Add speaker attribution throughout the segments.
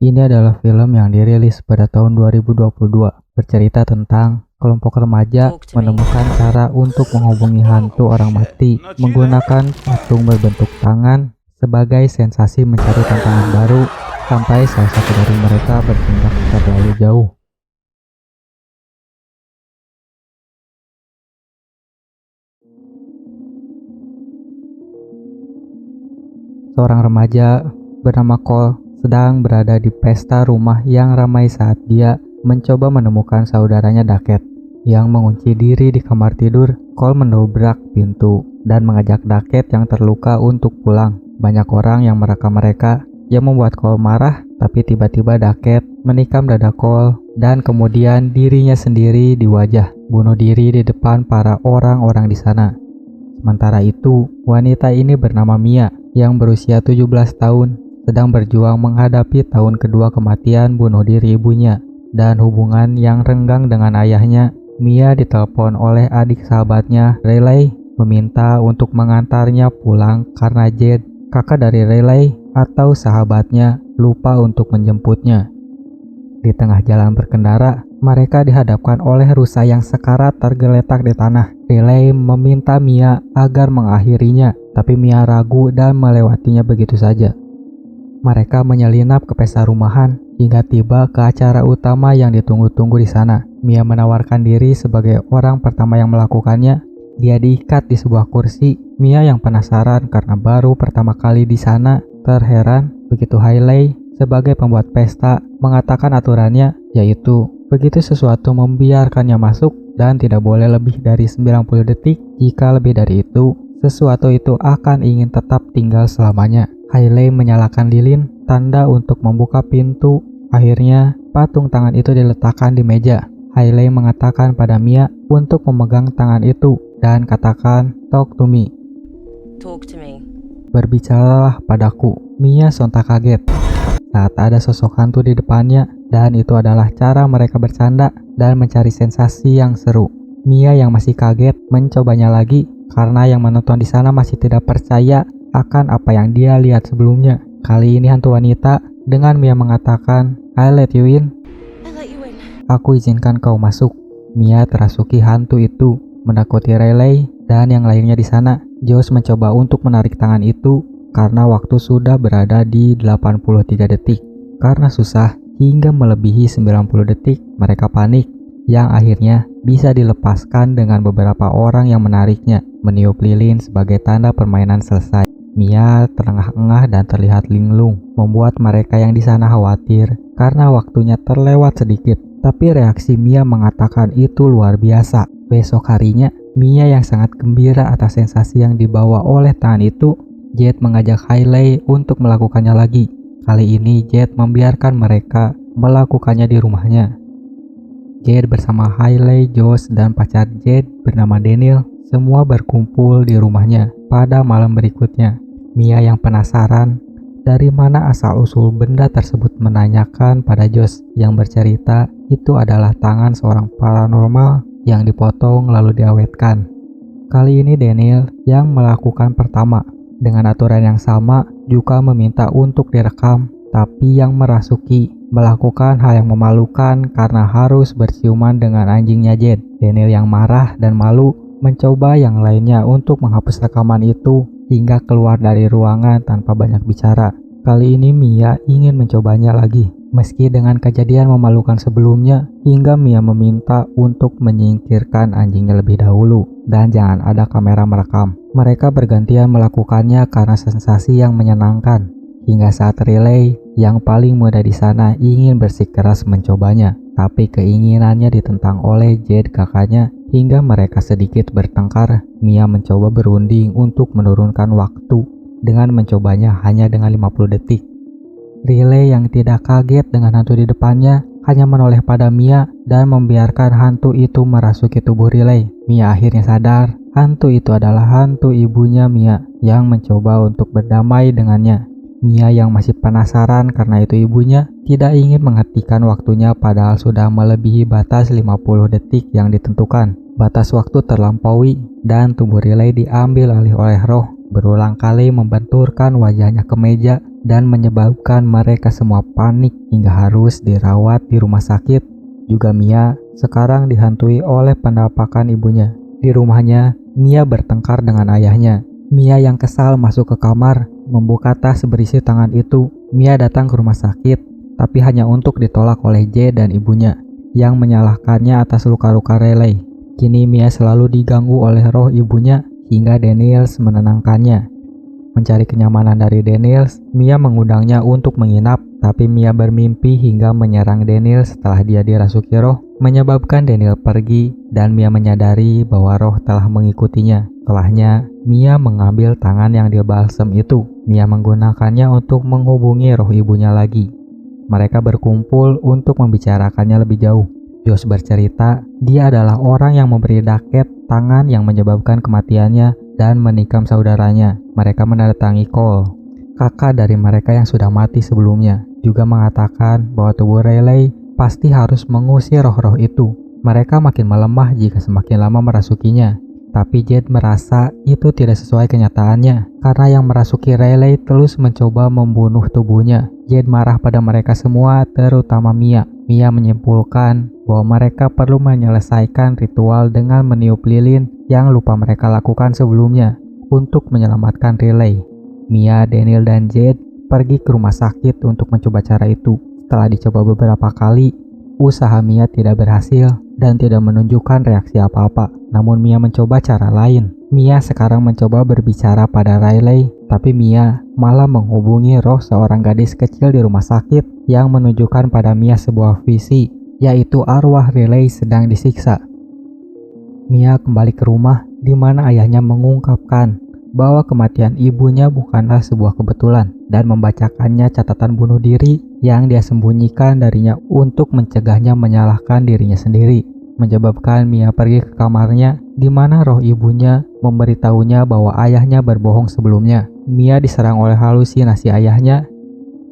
Speaker 1: Ini adalah film yang dirilis pada tahun 2022, bercerita tentang kelompok remaja
Speaker 2: Talk to me.
Speaker 1: menemukan cara untuk menghubungi hantu orang mati menggunakan patung berbentuk tangan sebagai sensasi mencari tantangan baru sampai salah satu dari mereka bertindak terlalu jauh. Seorang remaja bernama Cole sedang berada di pesta rumah yang ramai saat dia mencoba menemukan saudaranya Daket yang mengunci diri di kamar tidur. Cole mendobrak pintu dan mengajak Daket yang terluka untuk pulang. Banyak orang yang merekam mereka yang membuat Cole marah, tapi tiba-tiba Daket menikam dada Cole dan kemudian dirinya sendiri di wajah, bunuh diri di depan para orang-orang di sana. Sementara itu, wanita ini bernama Mia yang berusia 17 tahun sedang berjuang menghadapi tahun kedua kematian bunuh diri ibunya dan hubungan yang renggang dengan ayahnya. Mia ditelepon oleh adik sahabatnya Riley meminta untuk mengantarnya pulang karena Jade, kakak dari Riley atau sahabatnya, lupa untuk menjemputnya. Di tengah jalan berkendara, mereka dihadapkan oleh rusa yang sekarat tergeletak di tanah. Riley meminta Mia agar mengakhirinya, tapi Mia ragu dan melewatinya begitu saja. Mereka menyelinap ke pesta rumahan hingga tiba ke acara utama yang ditunggu-tunggu di sana. Mia menawarkan diri sebagai orang pertama yang melakukannya. Dia diikat di sebuah kursi. Mia yang penasaran karena baru pertama kali di sana terheran begitu Hailey sebagai pembuat pesta mengatakan aturannya, yaitu begitu sesuatu membiarkannya masuk dan tidak boleh lebih dari 90 detik. Jika lebih dari itu, sesuatu itu akan ingin tetap tinggal selamanya. Hailey menyalakan lilin, tanda untuk membuka pintu. Akhirnya, patung tangan itu diletakkan di meja. Hailey mengatakan pada Mia untuk memegang tangan itu dan katakan, "Talk to me."
Speaker 2: Talk to me.
Speaker 1: Berbicaralah padaku. Mia sontak kaget saat ada sosok hantu di depannya, dan itu adalah cara mereka bercanda dan mencari sensasi yang seru. Mia yang masih kaget mencobanya lagi karena yang menonton di sana masih tidak percaya akan apa yang dia lihat sebelumnya. Kali ini hantu wanita dengan Mia mengatakan, "I let you in."
Speaker 2: I let you in.
Speaker 1: Aku izinkan kau masuk. Mia terasuki hantu itu, menakuti Riley dan yang lainnya di sana. Josh mencoba untuk menarik tangan itu karena waktu sudah berada di 83 detik. Karena susah hingga melebihi 90 detik, mereka panik yang akhirnya bisa dilepaskan dengan beberapa orang yang menariknya, meniup lilin sebagai tanda permainan selesai. Mia terengah-engah dan terlihat linglung, membuat mereka yang di sana khawatir karena waktunya terlewat sedikit. Tapi reaksi Mia mengatakan itu luar biasa. Besok harinya, Mia yang sangat gembira atas sensasi yang dibawa oleh tangan itu, Jade mengajak Hailey untuk melakukannya lagi. Kali ini Jade membiarkan mereka melakukannya di rumahnya. Jade bersama Hailey, Josh, dan pacar Jade bernama Daniel semua berkumpul di rumahnya pada malam berikutnya. Mia yang penasaran dari mana asal-usul benda tersebut menanyakan pada Josh yang bercerita itu adalah tangan seorang paranormal yang dipotong lalu diawetkan. Kali ini Daniel yang melakukan pertama. Dengan aturan yang sama juga meminta untuk direkam, tapi yang merasuki melakukan hal yang memalukan karena harus berciuman dengan anjingnya Jade. Daniel yang marah dan malu mencoba yang lainnya untuk menghapus rekaman itu hingga keluar dari ruangan tanpa banyak bicara. Kali ini Mia ingin mencobanya lagi, meski dengan kejadian memalukan sebelumnya, hingga Mia meminta untuk menyingkirkan anjingnya lebih dahulu dan jangan ada kamera merekam. Mereka bergantian melakukannya karena sensasi yang menyenangkan, hingga saat Riley yang paling muda di sana ingin bersikeras mencobanya, tapi keinginannya ditentang oleh Jade kakaknya hingga mereka sedikit bertengkar. Mia mencoba berunding untuk menurunkan waktu dengan mencobanya hanya dengan 50 detik. Riley yang tidak kaget dengan hantu di depannya hanya menoleh pada Mia dan membiarkan hantu itu merasuki tubuh Riley. Mia akhirnya sadar hantu itu adalah hantu ibunya Mia yang mencoba untuk berdamai dengannya. Mia yang masih penasaran karena itu ibunya tidak ingin menghentikan waktunya padahal sudah melebihi batas 50 detik yang ditentukan. Batas waktu terlampaui dan tubuh Riley diambil alih oleh roh. Berulang kali membenturkan wajahnya ke meja dan menyebabkan mereka semua panik hingga harus dirawat di rumah sakit. Juga Mia sekarang dihantui oleh penampakan ibunya. Di rumahnya, Mia bertengkar dengan ayahnya. Mia yang kesal masuk ke kamar, membuka tas berisi tangan itu. Mia datang ke rumah sakit, tapi hanya untuk ditolak oleh Jade dan ibunya, yang menyalahkannya atas luka-luka Riley. Kini Mia selalu diganggu oleh roh ibunya, hingga Daniels menenangkannya. Mencari kenyamanan dari Daniels, Mia mengundangnya untuk menginap, tapi Mia bermimpi hingga menyerang Daniels setelah dia dirasuki roh, menyebabkan Daniel pergi dan Mia menyadari bahwa roh telah mengikutinya. Setelahnya, Mia mengambil tangan yang dibalsem itu. Mia menggunakannya untuk menghubungi roh ibunya lagi. Mereka berkumpul untuk membicarakannya lebih jauh. Josh bercerita, dia adalah orang yang memberi Daket tangan yang menyebabkan kematiannya dan menikam saudaranya. Mereka mendatangi Cole, kakak dari mereka yang sudah mati sebelumnya, juga mengatakan bahwa tubuh Riley pasti harus mengusir roh-roh itu. Mereka makin melemah jika semakin lama merasukinya. Tapi Jade merasa itu tidak sesuai kenyataannya, karena yang merasuki Riley terus mencoba membunuh tubuhnya. Jade marah pada mereka semua, terutama Mia. Mia menyimpulkan bahwa mereka perlu menyelesaikan ritual dengan meniup lilin yang lupa mereka lakukan sebelumnya untuk menyelamatkan Riley. Mia, Daniel, dan Jade pergi ke rumah sakit untuk mencoba cara itu. Setelah dicoba beberapa kali, usaha Mia tidak berhasil dan tidak menunjukkan reaksi apa-apa. Namun Mia mencoba cara lain. Mia sekarang mencoba berbicara pada Riley, tapi Mia malah menghubungi roh seorang gadis kecil di rumah sakit yang menunjukkan pada Mia sebuah visi, yaitu arwah Riley sedang disiksa. Mia kembali ke rumah di mana ayahnya mengungkapkan bahwa kematian ibunya bukanlah sebuah kebetulan dan membacakannya catatan bunuh diri yang dia sembunyikan darinya untuk mencegahnya menyalahkan dirinya sendiri, menyebabkan Mia pergi ke kamarnya di mana roh ibunya memberitahunya bahwa ayahnya berbohong sebelumnya. Mia diserang oleh halusinasi ayahnya.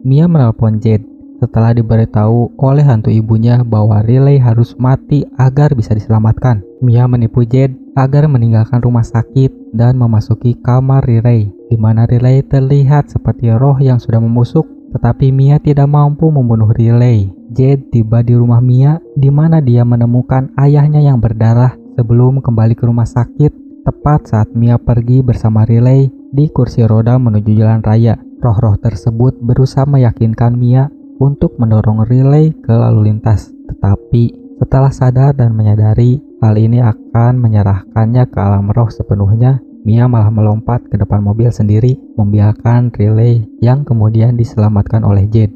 Speaker 1: Mia menelpon Jade setelah diberitahu oleh hantu ibunya bahwa Riley harus mati agar bisa diselamatkan. Mia menipu Jade agar meninggalkan rumah sakit dan memasuki kamar Riley, di mana Riley terlihat seperti roh yang sudah membusuk, tetapi Mia tidak mampu membunuh Riley. Jade tiba di rumah Mia, di mana dia menemukan ayahnya yang berdarah sebelum kembali ke rumah sakit, tepat saat Mia pergi bersama Riley di kursi roda menuju jalan raya. Roh-roh tersebut berusaha meyakinkan Mia untuk mendorong Riley ke lalu lintas, tetapi setelah sadar dan menyadari hal ini akan menyerahkannya ke alam roh sepenuhnya, Mia malah melompat ke depan mobil sendiri, membiarkan Riley yang kemudian diselamatkan oleh Jade.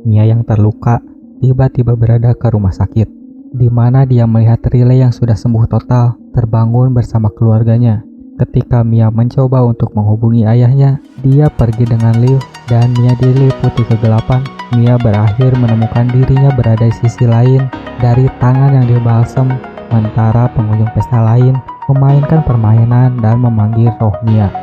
Speaker 1: Mia yang terluka tiba-tiba berada ke rumah sakit, di mana dia melihat Riley yang sudah sembuh total terbangun bersama keluarganya. Ketika Mia mencoba untuk menghubungi ayahnya, dia pergi dengan lift dan Mia diliputi kegelapan. Mia berakhir menemukan dirinya berada di sisi lain dari tangan yang dibalsem, sementara pengunjung pesta lain memainkan permainan dan memanggil roh Mia.